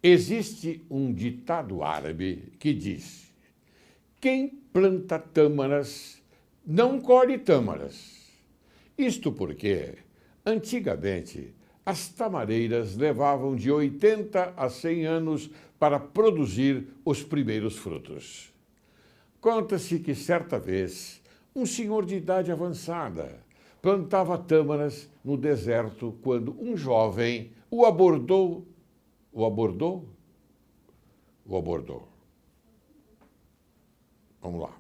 Existe um ditado árabe que diz: quem planta tâmaras não colhe tâmaras. Isto porque, antigamente, as tamareiras levavam de 80 a 100 anos para produzir os primeiros frutos. Conta-se que, certa vez, um senhor de idade avançada plantava tâmaras no deserto quando um jovem o abordou. Vamos lá.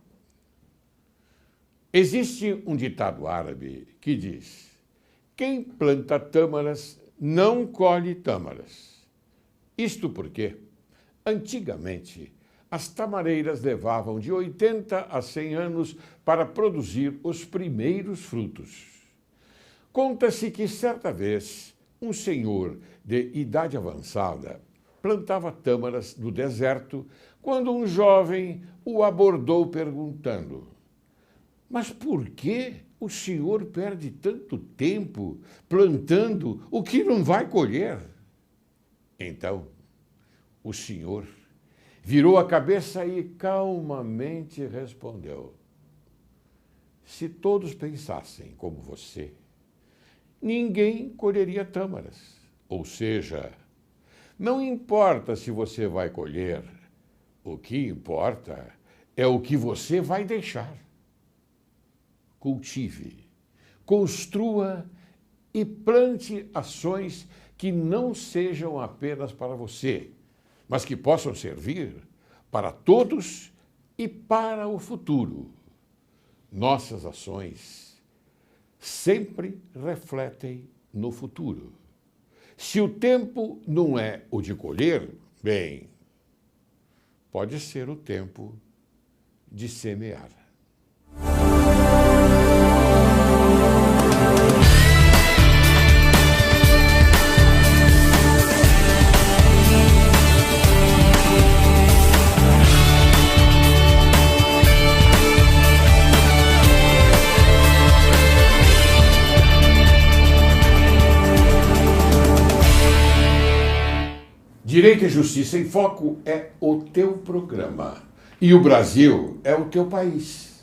Existe um ditado árabe que diz: quem planta tâmaras não colhe tâmaras. Isto porque, antigamente, as tamareiras levavam de 80 a 100 anos para produzir os primeiros frutos. Conta-se que, certa vez, um senhor de idade avançada plantava tâmaras no deserto quando um jovem o abordou perguntando: mas por que o senhor perde tanto tempo plantando o que não vai colher? Então, o senhor virou a cabeça e calmamente respondeu: se todos pensassem como você, ninguém colheria tâmaras. Ou seja, não importa se você vai colher, o que importa é o que você vai deixar. Cultive, construa e plante ações que não sejam apenas para você, mas que possam servir para todos e para o futuro. Nossas ações sempre refletem no futuro. Se o tempo não é o de colher, bem, pode ser o tempo de semear. Direito e Justiça em Foco é o teu programa e o Brasil é o teu país.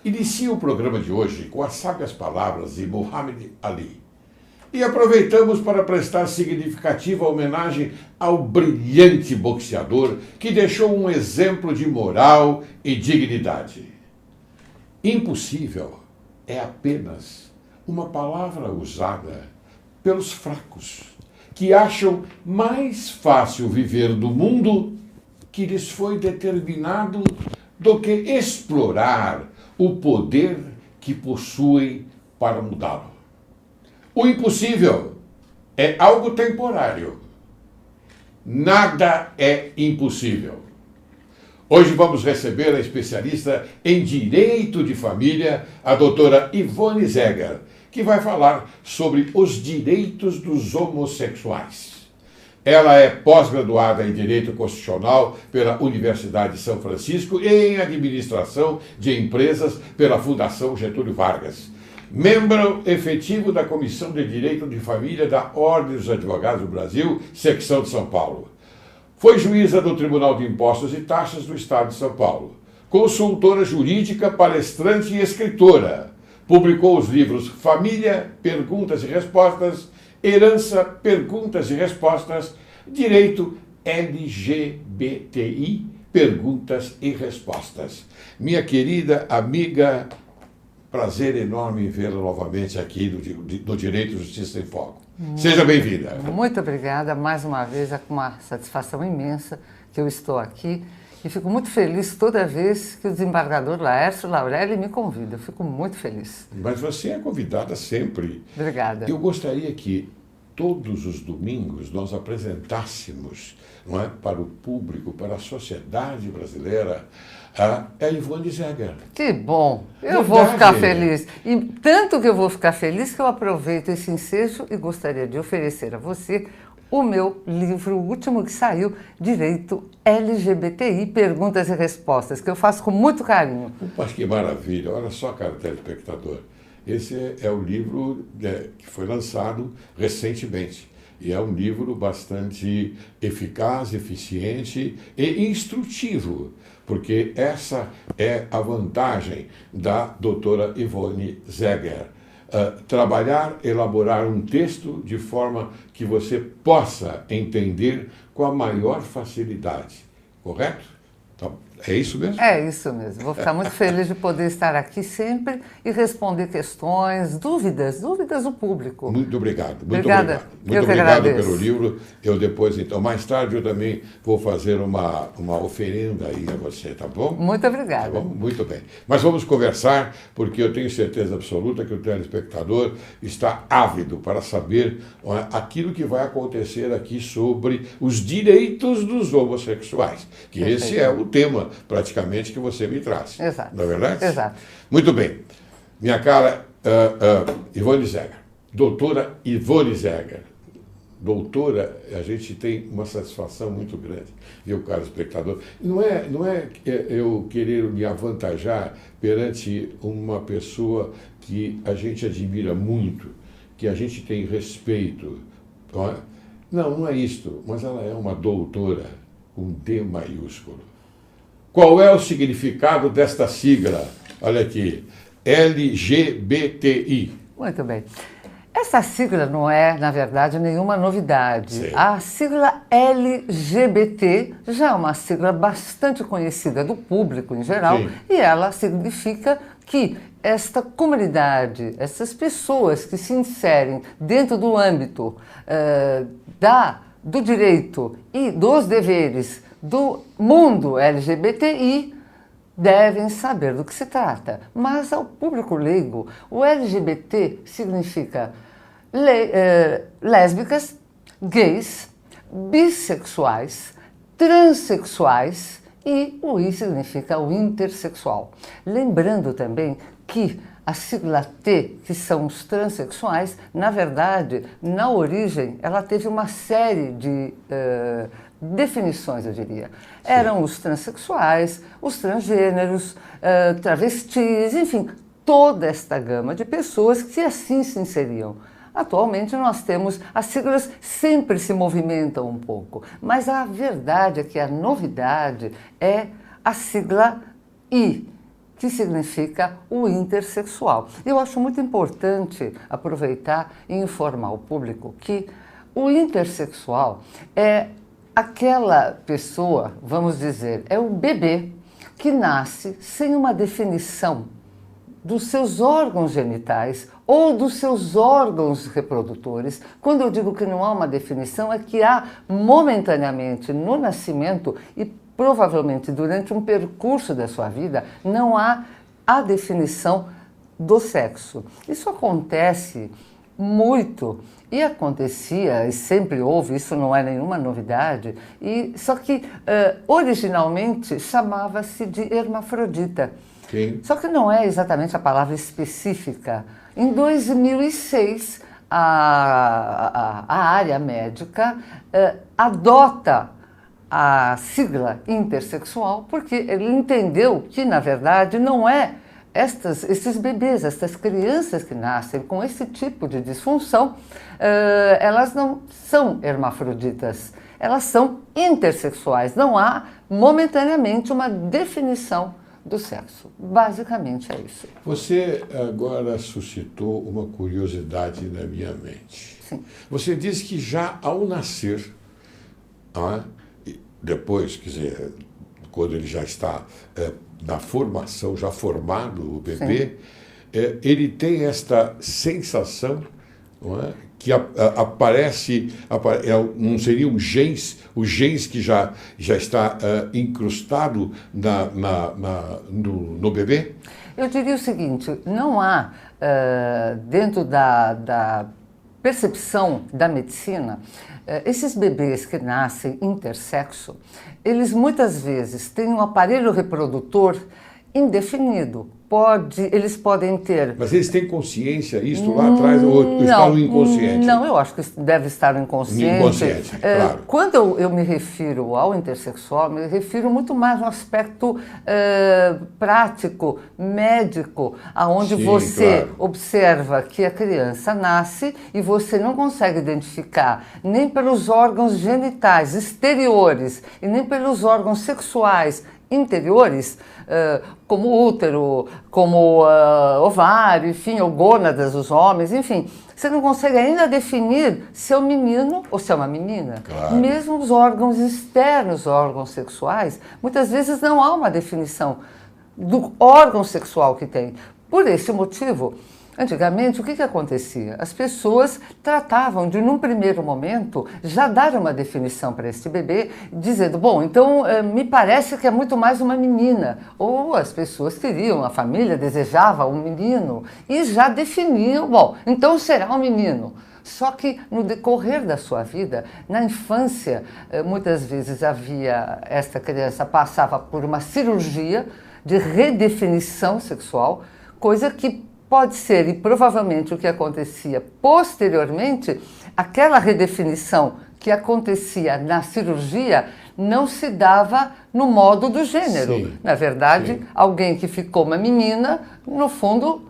Inicia o programa de hoje com as sábias palavras de Muhammad Ali e aproveitamos para prestar significativa homenagem ao brilhante boxeador que deixou um exemplo de moral e dignidade. Impossível é apenas uma palavra usada pelos fracos, que acham mais fácil viver do mundo que lhes foi determinado do que explorar o poder que possuem para mudá-lo. O impossível é algo temporário. Nada é impossível. Hoje vamos receber a especialista em Direito de Família, a doutora Ivone Zeger, que vai falar sobre os direitos dos homossexuais. Ela é pós-graduada em Direito Constitucional pela Universidade de São Francisco e em Administração de Empresas pela Fundação Getúlio Vargas. Membro efetivo da Comissão de Direito de Família da Ordem dos Advogados do Brasil, secção de São Paulo. Foi juíza do Tribunal de Impostos e Taxas do Estado de São Paulo. Consultora jurídica, palestrante e escritora. Publicou os livros Família, Perguntas e Respostas, Herança, Perguntas e Respostas, Direito LGBTI, Perguntas e Respostas. Minha querida amiga, prazer enorme em vê-la novamente aqui no Direito e Justiça em Foco. Seja bem-vinda. Muito obrigada, mais uma vez, é com uma satisfação imensa que eu estou aqui. E fico muito feliz toda vez que o desembargador Laércio Laurelli me convida. Eu fico muito feliz. Mas você é convidada sempre. Obrigada. Eu gostaria que todos os domingos nós apresentássemos, não é, para o público, para a sociedade brasileira, a Ivone Zeger. Que bom! Eu Verdade. Vou ficar feliz. E tanto que eu vou ficar feliz que eu aproveito esse ensejo e gostaria de oferecer a você o meu livro, o último que saiu, Direito LGBTI, Perguntas e Respostas, que eu faço com muito carinho. Mas que maravilha! Olha só, cara, telespectador. Esse é o livro que foi lançado recentemente. E é um livro bastante eficaz, eficiente e instrutivo, porque essa é a vantagem da doutora Yvonne Zeger. Trabalhar, elaborar um texto de forma que você possa entender com a maior facilidade. Correto? Então, é isso mesmo? É isso mesmo. Vou ficar muito feliz de poder estar aqui sempre e responder questões, dúvidas do público. Muito obrigado. Muito Obrigada. obrigado. Muito obrigado pelo livro. Eu depois, então, mais tarde eu também vou fazer uma oferenda aí a você, tá bom? Muito obrigada. Tá bom? Muito bem. Mas vamos conversar, porque eu tenho certeza absoluta que o telespectador está ávido para saber aquilo que vai acontecer aqui sobre os direitos dos homossexuais, que esse é o tema praticamente que você me traz. Exato. Não é verdade? Exato. Muito bem. Minha cara Yvonne Zeger, doutora Yvonne Zeger. Doutora, a gente tem uma satisfação muito grande, viu, caro espectador? Não é eu querer me avantajar perante uma pessoa que a gente admira muito, que a gente tem respeito. Não é isto, mas ela é uma doutora com D maiúsculo. Qual é o significado desta sigla? Olha aqui, LGBTI. Muito bem. Essa sigla não é, na verdade, nenhuma novidade. Sim. A sigla LGBT já é uma sigla bastante conhecida do público em geral. Sim. E ela significa que esta comunidade, essas pessoas que se inserem dentro do âmbito do direito e dos deveres do mundo LGBTI devem saber do que se trata. Mas ao público leigo, o LGBT significa lésbicas, gays, bissexuais, transexuais e o I significa o intersexual. Lembrando também que a sigla T, que são os transexuais, na verdade, na origem, ela teve uma série de definições, eu diria. Sim. Eram os transexuais, os transgêneros, travestis, enfim, toda esta gama de pessoas que assim se inseriam. Atualmente nós temos, as siglas sempre se movimentam um pouco, mas a verdade é que a novidade é a sigla I, que significa o intersexual. Eu acho muito importante aproveitar e informar o público que o intersexual é aquela pessoa, vamos dizer, é o bebê que nasce sem uma definição dos seus órgãos genitais ou dos seus órgãos reprodutores. Quando eu digo que não há uma definição, é que há momentaneamente no nascimento e provavelmente durante um percurso da sua vida, não há a definição do sexo. Isso acontece muito e acontecia, e sempre houve, isso não é nenhuma novidade, só que originalmente chamava-se de hermafrodita. Sim. Só que não é exatamente a palavra específica. Em 2006, a área médica adota a sigla intersexual porque ele entendeu que, na verdade, não é esses bebês, essas crianças que nascem com esse tipo de disfunção, elas não são hermafroditas, elas são intersexuais. Não há momentaneamente uma definição do sexo. Basicamente é isso. Você agora suscitou uma curiosidade na minha mente. Sim. Você disse que já ao nascer, depois, quer dizer, quando ele já está na formação, já formado o bebê, ele tem esta sensação, não é? Que aparece, não seria um genes, o genes que já está incrustado no bebê? Eu diria o seguinte, não há, dentro da percepção da medicina, esses bebês que nascem intersexo, eles muitas vezes têm um aparelho reprodutor indefinido. Eles podem ter... Mas eles têm consciência, isso lá atrás, ou está no inconsciente? Não, eu acho que deve estar no inconsciente. Inconsciente, claro. Quando eu me refiro ao intersexual, me refiro muito mais no aspecto prático, médico, aonde você observa que a criança nasce e você não consegue identificar nem pelos órgãos genitais exteriores e nem pelos órgãos sexuais interiores, como útero, como ovário, enfim, ou gônadas dos homens, enfim. Você não consegue ainda definir se é um menino ou se é uma menina. Claro. Mesmo os órgãos externos, órgãos sexuais, muitas vezes não há uma definição do órgão sexual que tem. Por esse motivo, antigamente, o que acontecia? As pessoas tratavam de, num primeiro momento, já dar uma definição para esse bebê, dizendo, bom, então me parece que é muito mais uma menina. Ou as pessoas queriam, a família desejava um menino e já definiam, bom, então será um menino. Só que no decorrer da sua vida, na infância, muitas vezes esta criança passava por uma cirurgia de redefinição sexual, coisa que pode ser, e provavelmente o que acontecia posteriormente, aquela redefinição que acontecia na cirurgia não se dava no modo do gênero. Sim, na verdade, alguém que ficou uma menina, no fundo,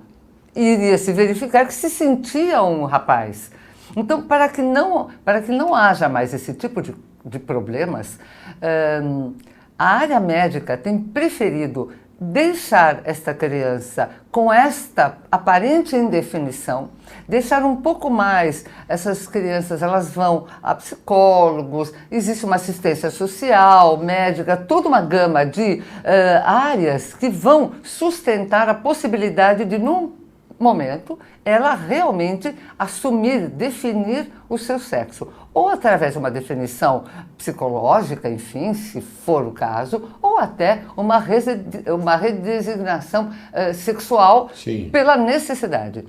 iria se verificar que se sentia um rapaz. Então, para que não haja mais esse tipo de problemas, a área médica tem preferido deixar esta criança com esta aparente indefinição, deixar um pouco mais essas crianças, elas vão a psicólogos, existe uma assistência social, médica, toda uma gama de áreas que vão sustentar a possibilidade de, num momento, ela realmente assumir, definir o seu sexo. Ou através de uma definição psicológica, enfim, se for o caso, ou até uma redesignação sexual pela necessidade.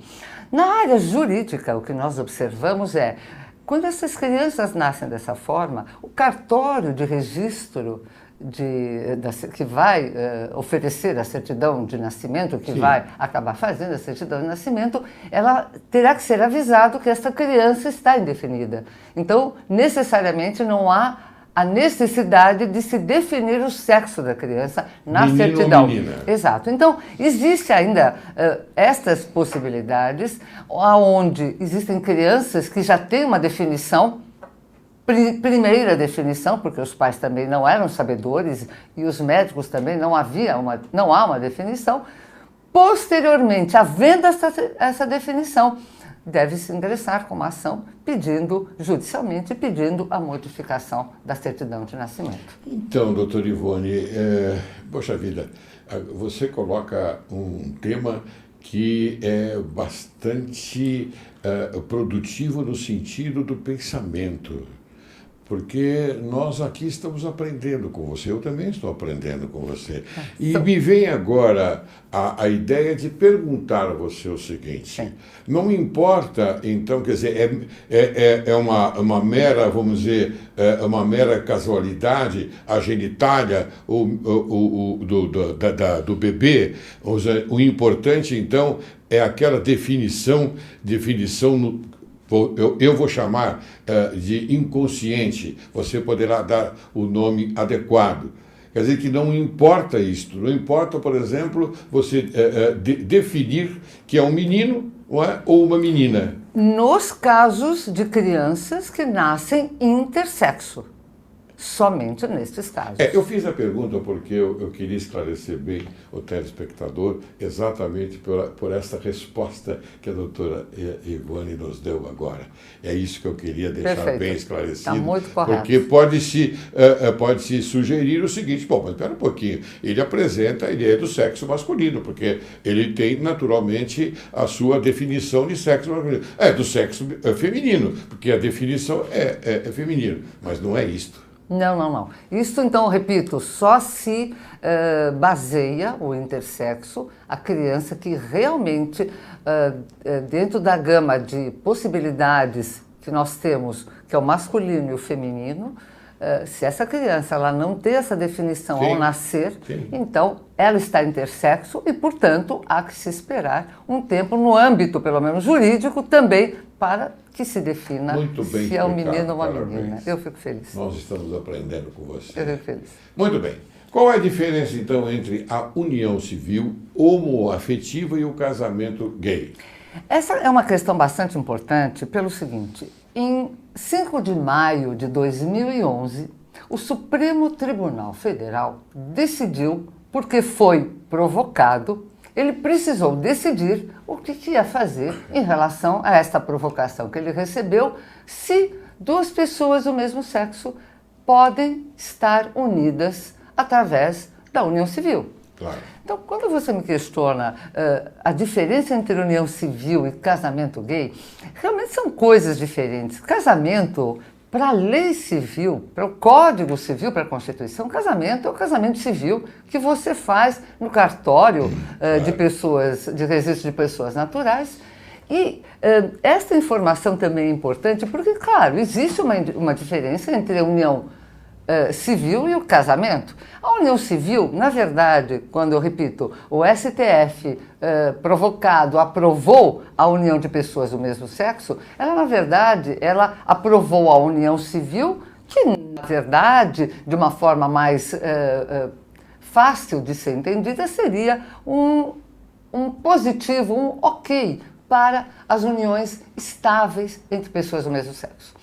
Na área jurídica, o que nós observamos é, quando essas crianças nascem dessa forma, o cartório de registro que vai oferecer a certidão de nascimento, que vai acabar fazendo a certidão de nascimento, ela terá que ser avisado que essa criança está indefinida. Então, necessariamente não há a necessidade de se definir o sexo da criança na certidão. Ou menina. Exato. Então, existe ainda estas possibilidades, onde existem crianças que já têm uma definição, primeira definição, porque os pais também não eram sabedores e os médicos também não há uma definição. Posteriormente, havendo essa definição, deve-se ingressar com uma ação judicialmente pedindo a modificação da certidão de nascimento. Então, doutor Ivone, poxa vida, você coloca um tema que é bastante produtivo no sentido do pensamento. Porque nós aqui estamos aprendendo com você, eu também estou aprendendo com você. E me vem agora a ideia de perguntar a você o seguinte, não importa, então, quer dizer, é uma mera, vamos dizer, uma mera casualidade, a genitália do bebê, ou seja, o importante, então, é aquela definição eu vou chamar de inconsciente, você poderá dar o nome adequado. Quer dizer que não importa isto, não importa, por exemplo, você definir que é um menino ou uma menina. Nos casos de crianças que nascem intersexo. Somente nestes casos. Eu fiz a pergunta porque eu queria esclarecer bem o telespectador exatamente por essa resposta que a doutora Ivone nos deu agora. É isso que eu queria deixar bem esclarecido. Está muito correto. Porque pode-se sugerir o seguinte, bom, mas espera um pouquinho, ele apresenta a ideia do sexo masculino, porque ele tem naturalmente a sua definição de sexo masculino. Do sexo feminino, porque a definição é feminino, mas não é isto. Não. Isso, então, repito, só se baseia o intersexo a criança que realmente, dentro da gama de possibilidades que nós temos, que é o masculino e o feminino, se essa criança ela não ter essa definição Sim, ao nascer, sim. então ela está intersexo e, portanto, há que se esperar um tempo no âmbito, pelo menos jurídico, também para que se defina Muito bem se é um explicado, menino ou uma parabéns. menina. Eu fico feliz. Nós estamos aprendendo com você. Eu fico feliz. Muito bem. Qual é a diferença, então, entre a união civil homoafetiva e o casamento gay? Essa é uma questão bastante importante pelo seguinte: em 5 de maio de 2011, o Supremo Tribunal Federal decidiu, porque foi provocado, ele precisou decidir o que ia fazer em relação a esta provocação que ele recebeu, se duas pessoas do mesmo sexo podem estar unidas através da união civil. Claro. Então, quando você me questiona a diferença entre união civil e casamento gay, realmente são coisas diferentes. Casamento, para a lei civil, para o Código Civil, para a Constituição, casamento é o casamento civil que você faz no cartório de pessoas, de registro de pessoas naturais. E esta informação também é importante porque, claro, existe uma diferença entre a união civil e o casamento. A união civil, na verdade, quando eu repito, o STF provocado aprovou a união de pessoas do mesmo sexo, ela, na verdade, ela aprovou a união civil, que, na verdade, de uma forma mais fácil de ser entendida, seria um positivo, um ok para as uniões estáveis entre pessoas do mesmo sexo.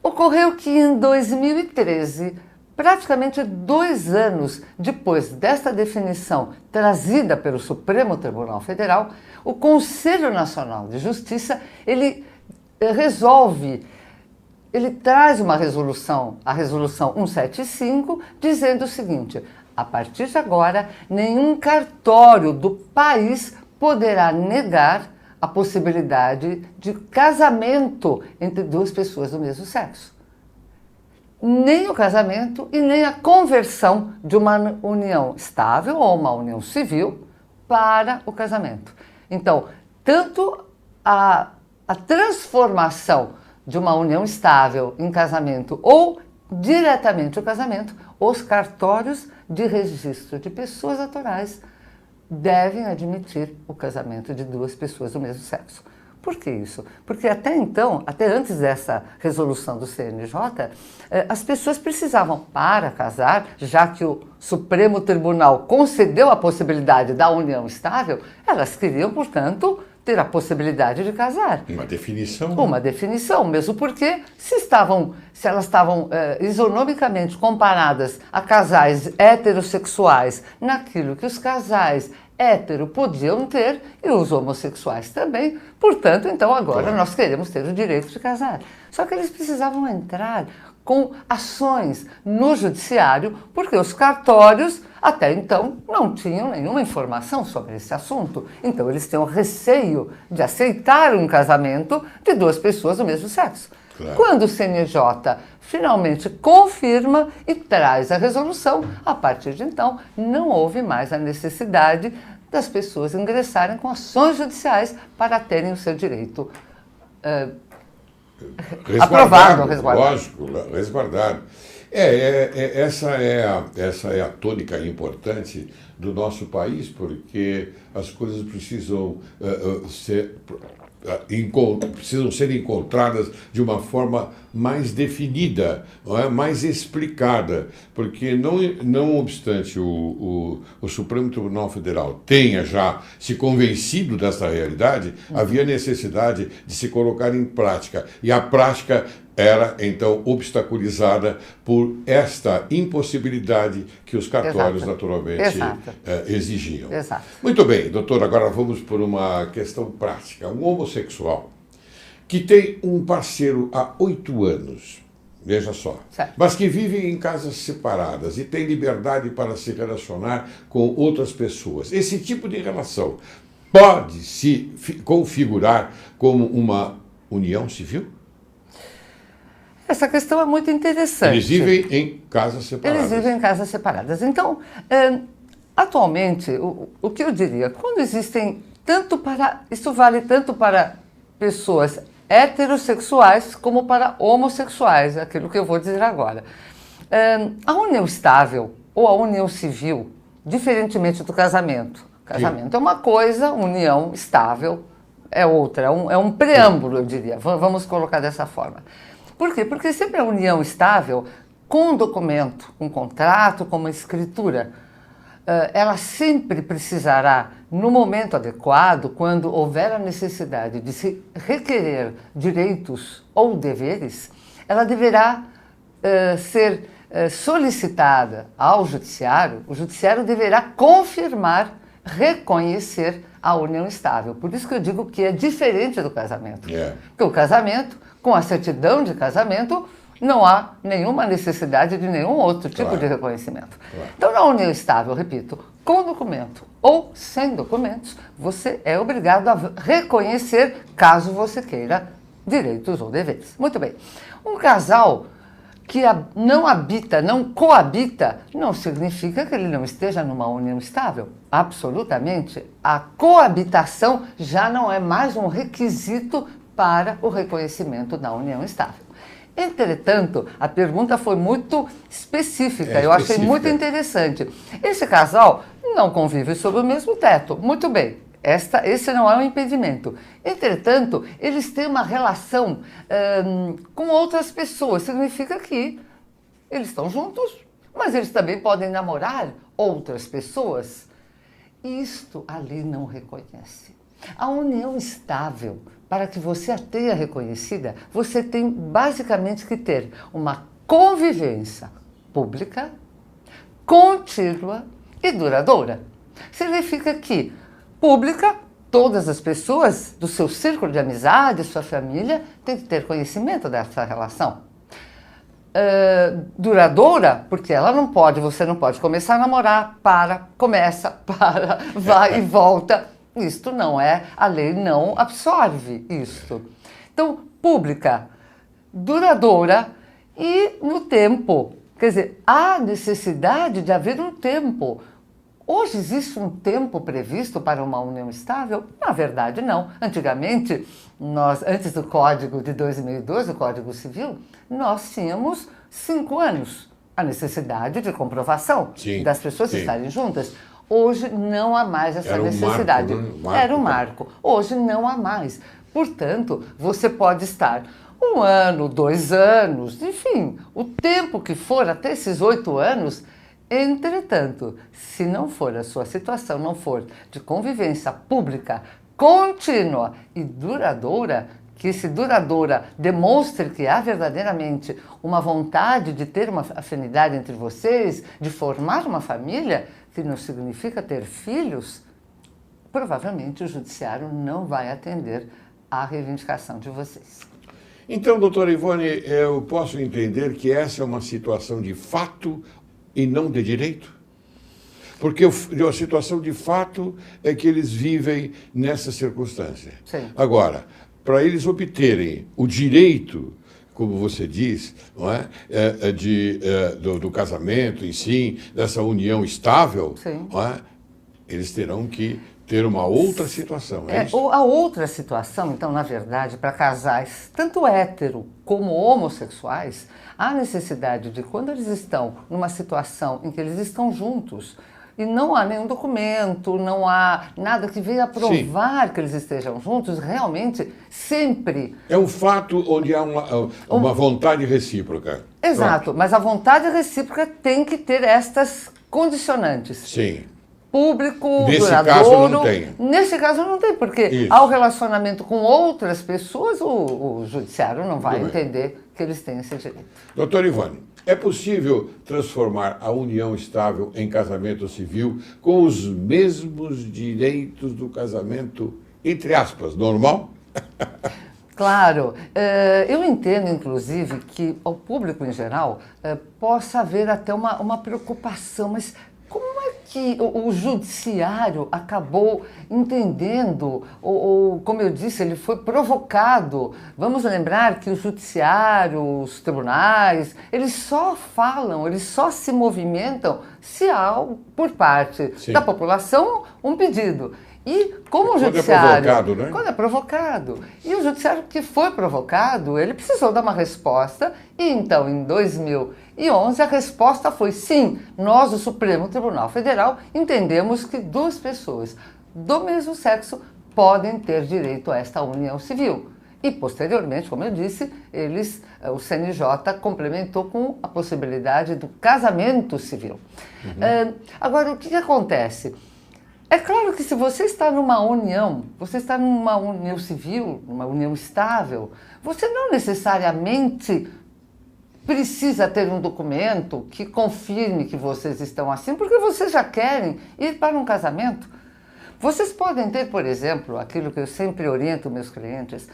Ocorreu que em 2013, praticamente 2 anos depois desta definição trazida pelo Supremo Tribunal Federal, o Conselho Nacional de Justiça, ele traz uma resolução, a resolução 175, dizendo o seguinte: a partir de agora, nenhum cartório do país poderá negar a possibilidade de casamento entre duas pessoas do mesmo sexo. Nem o casamento e nem a conversão de uma união estável ou uma união civil para o casamento. Então, tanto a transformação de uma união estável em casamento ou diretamente o casamento, os cartórios de registro de pessoas naturais devem admitir o casamento de duas pessoas do mesmo sexo. Por que isso? Porque até então, até antes dessa resolução do CNJ, as pessoas precisavam, para casar, já que o Supremo Tribunal concedeu a possibilidade da união estável, elas queriam, portanto, ter a possibilidade de casar. Uma definição. Uma definição, mesmo porque se elas estavam isonomicamente comparadas a casais heterossexuais naquilo que os casais hétero podiam ter e os homossexuais também, portanto, então agora nós queremos ter o direito de casar. Só que eles precisavam entrar com ações no judiciário, porque os cartórios até então não tinham nenhuma informação sobre esse assunto. Então eles tinham receio de aceitar um casamento de duas pessoas do mesmo sexo. Claro. Quando o CNJ finalmente confirma e traz a resolução, a partir de então não houve mais a necessidade das pessoas ingressarem com ações judiciais para terem o seu direito aprovado, resguardado. Lógico, resguardado. Essa é a tônica importante do nosso país, porque as coisas precisam precisam ser encontradas de uma forma mais definida, não é? Mais explicada, porque não obstante o Supremo Tribunal Federal tenha já se convencido dessa realidade, havia necessidade de se colocar em prática, e a prática era, então, obstaculizada por esta impossibilidade que os cartórios, naturalmente, exigiam. Exato. Muito bem, doutor, agora vamos por uma questão prática. Um homossexual que tem um parceiro há 8 anos, veja só, certo, mas que vive em casas separadas e tem liberdade para se relacionar com outras pessoas. Esse tipo de relação pode se configurar como uma união civil? Essa questão é muito interessante. Eles vivem em casas separadas. Eles vivem em casas separadas. Então, atualmente, o que eu diria, quando existem isso vale tanto para pessoas heterossexuais como para homossexuais, aquilo que eu vou dizer agora. A união estável ou a união civil, diferentemente do casamento. Casamento é uma coisa, união estável é outra, é um preâmbulo, eu diria. Vamos colocar dessa forma. Por quê? Porque sempre a união estável, com um documento, um contrato, com uma escritura, ela sempre precisará, no momento adequado, quando houver a necessidade de se requerer direitos ou deveres, ela deverá ser solicitada ao judiciário. O judiciário deverá confirmar, reconhecer a união estável. Por isso que eu digo que é diferente do casamento. Porque o casamento, com a certidão de casamento, não há nenhuma necessidade de nenhum outro tipo de reconhecimento. Então, na união estável, repito, com documento ou sem documentos, você é obrigado a reconhecer, caso você queira, direitos ou deveres. Muito bem. Um casal que não habita, não coabita, não significa que ele não esteja numa união estável. Absolutamente. A coabitação já não é mais um requisito para o reconhecimento da união estável. Entretanto, a pergunta foi muito específica, eu achei muito interessante. Esse casal não convive sob o mesmo teto. Muito bem, esse não é um impedimento. Entretanto, eles têm uma relação com outras pessoas. Significa que eles estão juntos, mas eles também podem namorar outras pessoas. Isto a lei não reconhece. A união estável, para que você a tenha reconhecida, você tem basicamente que ter uma convivência pública, contínua e duradoura. Significa que pública, todas as pessoas do seu círculo de amizade, sua família, têm que ter conhecimento dessa relação. Duradoura, porque você não pode começar a namorar, começa, vai e volta. Isto não é, a lei não absorve isto. Então, pública, duradoura e no tempo. Quer dizer, há necessidade de haver um tempo. Hoje existe um tempo previsto para uma união estável? Na verdade, não. Antigamente, antes do Código de 2002, o Código Civil, nós tínhamos 5 anos. A necessidade de comprovação das pessoas estarem juntas. Hoje não há mais essa necessidade. Era um marco. Hoje não há mais. Portanto, você pode estar 1 ano, 2 anos, enfim, o tempo que for, até esses 8 anos. Entretanto, se não for a sua situação, não for de convivência pública, contínua e duradoura, que se duradoura demonstre que há verdadeiramente uma vontade de ter uma afinidade entre vocês, de formar uma família, que não significa ter filhos, provavelmente o judiciário não vai atender à reivindicação de vocês. Então, doutora Ivone, eu posso entender que essa é uma situação de fato e não de direito? Porque a situação de fato é que eles vivem nessa circunstância. Sim. Agora, para eles obterem o direito, como você diz, não é? Do casamento em si, dessa união estável, não é? Eles terão que ter uma outra situação. A outra situação, então, na verdade, para casais, tanto hétero como homossexuais, há necessidade de, quando eles estão numa situação em que eles estão juntos, e não há nenhum documento, não há nada que venha provar que eles estejam juntos, realmente, sempre... É um fato onde há uma vontade recíproca. Exato, pronto. Mas a vontade recíproca tem que ter estas condicionantes. Sim. Público, nesse duradouro. Caso não tem. Nesse caso não tem, porque ao relacionamento com outras pessoas, o judiciário não vai entender que eles têm esse direito. Doutor Ivone, é possível transformar a união estável em casamento civil com os mesmos direitos do casamento, entre aspas, normal? Claro. Eu entendo, inclusive, que ao público em geral possa haver até uma preocupação, mas como é que o judiciário acabou entendendo, ou como eu disse, ele foi provocado? Vamos lembrar que o judiciário, os tribunais, eles só falam, eles só se movimentam se há, por parte da população, um pedido. E como o judiciário... Quando é provocado, né? Quando é provocado. E o judiciário que foi provocado, ele precisou dar uma resposta. E então, em 2018, 2011 a resposta foi sim, nós, o Supremo Tribunal Federal, entendemos que duas pessoas do mesmo sexo podem ter direito a esta união civil. E, posteriormente, como eu disse, o CNJ complementou com a possibilidade do casamento civil. Agora, o que acontece? É claro que se você está numa união civil, numa união estável, você não necessariamente precisa ter um documento que confirme que vocês estão assim, porque vocês já querem ir para um casamento. Vocês podem ter, por exemplo, aquilo que eu sempre oriento meus clientes,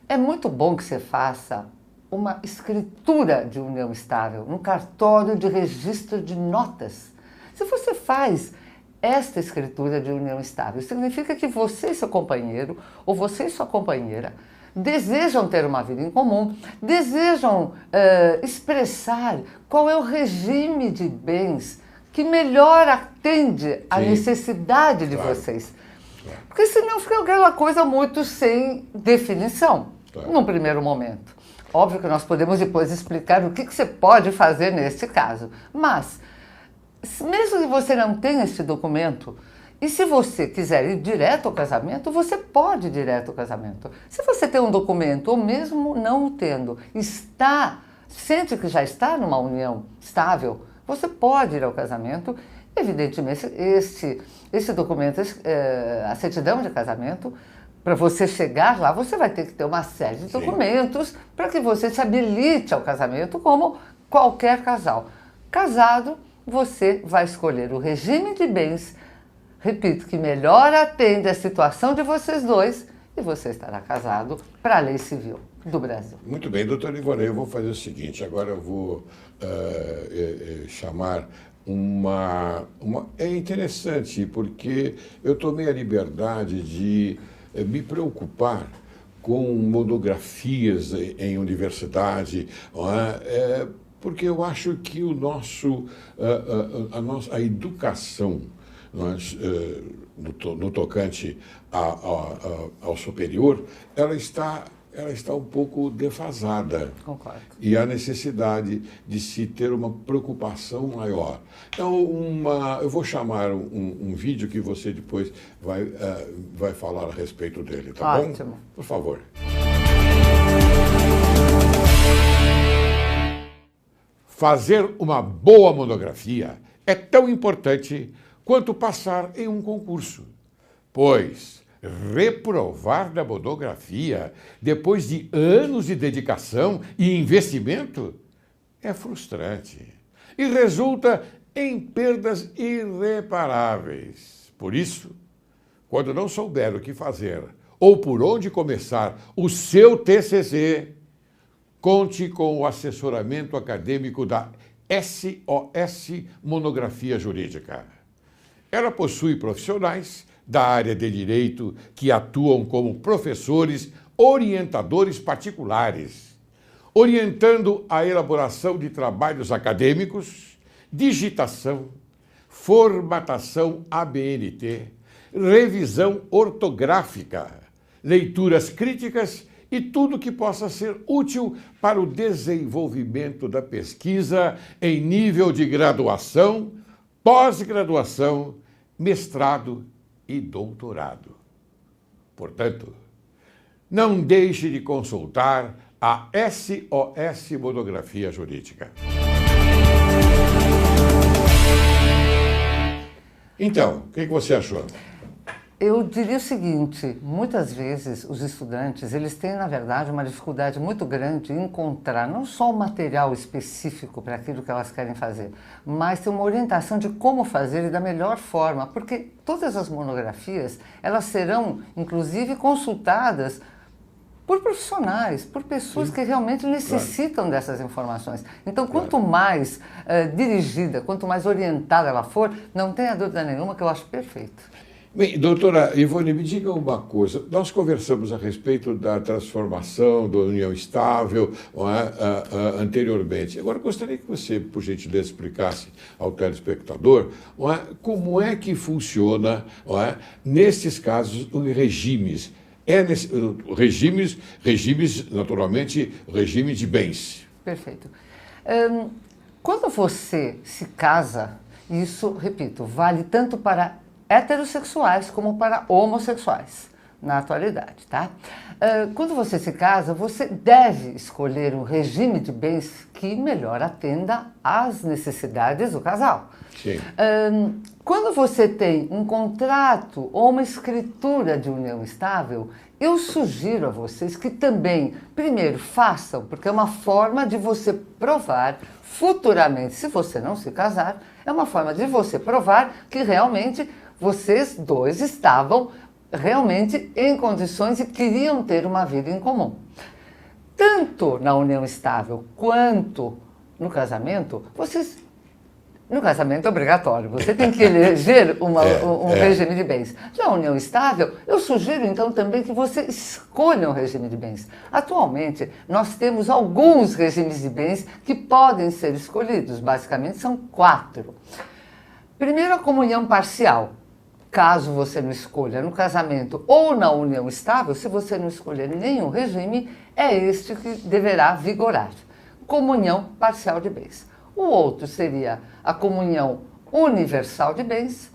é muito bom que você faça uma escritura de união estável, num cartório de registro de notas. Se você faz esta escritura de união estável, significa que você e seu companheiro, ou você e sua companheira, desejam ter uma vida em comum, desejam expressar qual é o regime de bens que melhor atende à necessidade de vocês. Porque senão fica aquela coisa muito sem definição, num primeiro momento. Óbvio que nós podemos depois explicar o que você pode fazer nesse caso. Mas, mesmo que você não tenha esse documento, e se você quiser ir direto ao casamento, você pode ir direto ao casamento. Se você tem um documento, ou mesmo não o tendo, sente que já está numa união estável, você pode ir ao casamento. Evidentemente, esse documento, a certidão de casamento, para você chegar lá, você vai ter que ter uma série de documentos para que você se habilite ao casamento como qualquer casal. Casado, você vai escolher o regime de bens, repito, que melhor atende a situação de vocês dois, e você estará casado para a lei civil do Brasil. Muito bem, doutor Ivonei, eu vou fazer o seguinte, agora eu vou chamar é interessante, porque eu tomei a liberdade de me preocupar com monografias em universidade, porque eu acho que a educação no tocante ao superior, ela está um pouco defasada. Concordo. E há necessidade de se ter uma preocupação maior. Então, eu vou chamar um vídeo que você depois vai falar a respeito dele, tá bom? Ótimo. Por favor. Fazer uma boa monografia é tão importante quanto passar em um concurso, pois reprovar na monografia, depois de anos de dedicação e investimento, é frustrante e resulta em perdas irreparáveis. Por isso, quando não souber o que fazer ou por onde começar o seu TCC, conte com o assessoramento acadêmico da SOS Monografia Jurídica. Ela possui profissionais da área de direito que atuam como professores orientadores particulares, orientando a elaboração de trabalhos acadêmicos, digitação, formatação ABNT, revisão ortográfica, leituras críticas e tudo que possa ser útil para o desenvolvimento da pesquisa em nível de graduação, pós-graduação, mestrado e doutorado. Portanto, não deixe de consultar a SOS Monografia Jurídica. Então, o que você achou? Eu diria o seguinte, muitas vezes os estudantes, eles têm, na verdade, uma dificuldade muito grande em encontrar não só o material específico para aquilo que elas querem fazer, mas ter uma orientação de como fazer e da melhor forma, porque todas as monografias, elas serão, inclusive, consultadas por profissionais, por pessoas que realmente necessitam dessas informações. Então, quanto mais dirigida, quanto mais orientada ela for, não tenha dúvida nenhuma que eu acho perfeito. Bem, doutora Ivone, me diga uma coisa. Nós conversamos a respeito da transformação, da união estável, anteriormente. Agora, gostaria que você, por gentileza, explicasse ao telespectador como é que funciona, nesses casos, os regimes. Regimes, naturalmente, regime de bens. Perfeito. Quando você se casa, isso, repito, vale tanto para heterossexuais como para homossexuais na atualidade, tá? Quando você se casa, você deve escolher um regime de bens que melhor atenda às necessidades do casal. Sim. Quando você tem um contrato ou uma escritura de união estável, eu sugiro a vocês que também, primeiro, façam, porque é uma forma de você provar futuramente, se você não se casar, é uma forma de você provar que realmente vocês dois estavam realmente em condições e queriam ter uma vida em comum. Tanto na união estável quanto no casamento, no casamento é obrigatório, você tem que eleger um regime de bens. Na união estável, eu sugiro então também que você escolha um regime de bens. Atualmente, nós temos alguns regimes de bens que podem ser escolhidos, basicamente são 4. Primeiro, a comunhão parcial. Caso você não escolha no casamento ou na união estável, se você não escolher nenhum regime, é este que deverá vigorar. Comunhão parcial de bens. O outro seria a comunhão universal de bens,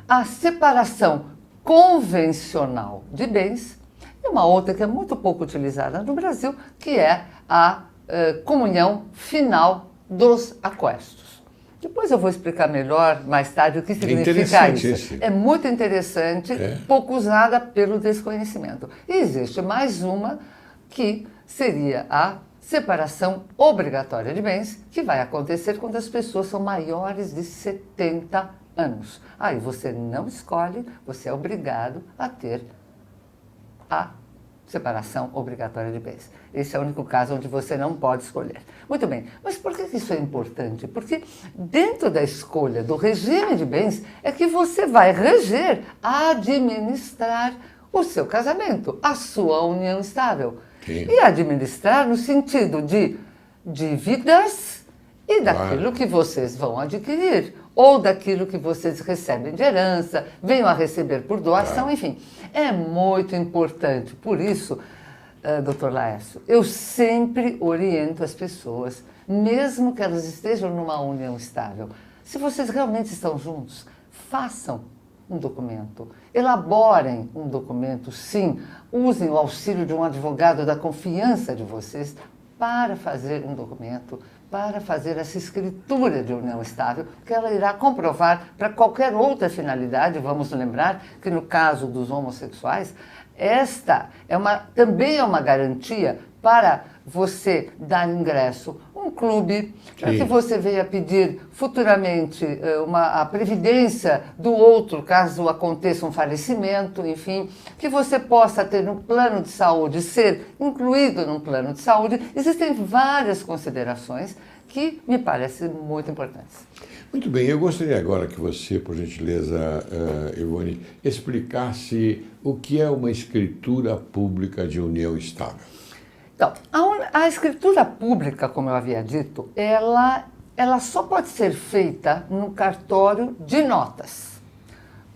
a separação convencional de bens e uma outra que é muito pouco utilizada no Brasil, que é a comunhão final dos aquestos. Depois eu vou explicar melhor, mais tarde, o que significa isso. É muito interessante, pouco usada pelo desconhecimento. E existe mais uma que seria a separação obrigatória de bens, que vai acontecer quando as pessoas são maiores de 70 anos. Aí você não escolhe, você é obrigado a ter a separação obrigatória de bens. Esse é o único caso onde você não pode escolher. Muito bem, mas por que isso é importante? Porque dentro da escolha do regime de bens é que você vai reger, administrar o seu casamento, a sua união estável. Sim. E administrar no sentido de dívidas e daquilo que vocês vão adquirir, ou daquilo que vocês recebem de herança, venham a receber por doação, enfim. É muito importante. Por isso, Dr. Laércio, eu sempre oriento as pessoas, mesmo que elas estejam numa união estável, se vocês realmente estão juntos, façam um documento, elaborem um documento, sim, usem o auxílio de um advogado da confiança de vocês para fazer um documento, para fazer essa escritura de união estável, que ela irá comprovar para qualquer outra finalidade. Vamos lembrar que no caso dos homossexuais, esta também é uma garantia para você dar ingresso a um clube, para que você venha pedir futuramente a previdência do outro, caso aconteça um falecimento, enfim, que você possa ter um plano de saúde, ser incluído num plano de saúde. Existem várias considerações que me parecem muito importantes. Muito bem, eu gostaria agora que você, por gentileza, Ivone, explicasse o que é uma escritura pública de união estável. Então, a escritura pública, como eu havia dito, ela só pode ser feita no cartório de notas.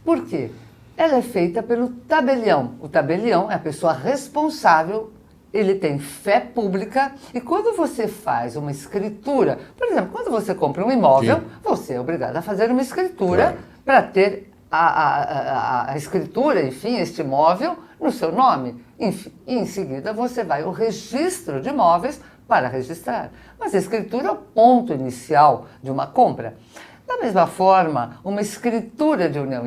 Por quê? Ela é feita pelo tabelião. O tabelião é a pessoa responsável, ele tem fé pública, e quando você faz uma escritura, por exemplo, quando você compra um imóvel, você é obrigado a fazer uma escritura para ter a escritura, enfim, este imóvel no seu nome. Enfim, e em seguida você vai ao registro de imóveis para registrar. Mas a escritura é o ponto inicial de uma compra. Da mesma forma, uma escritura de união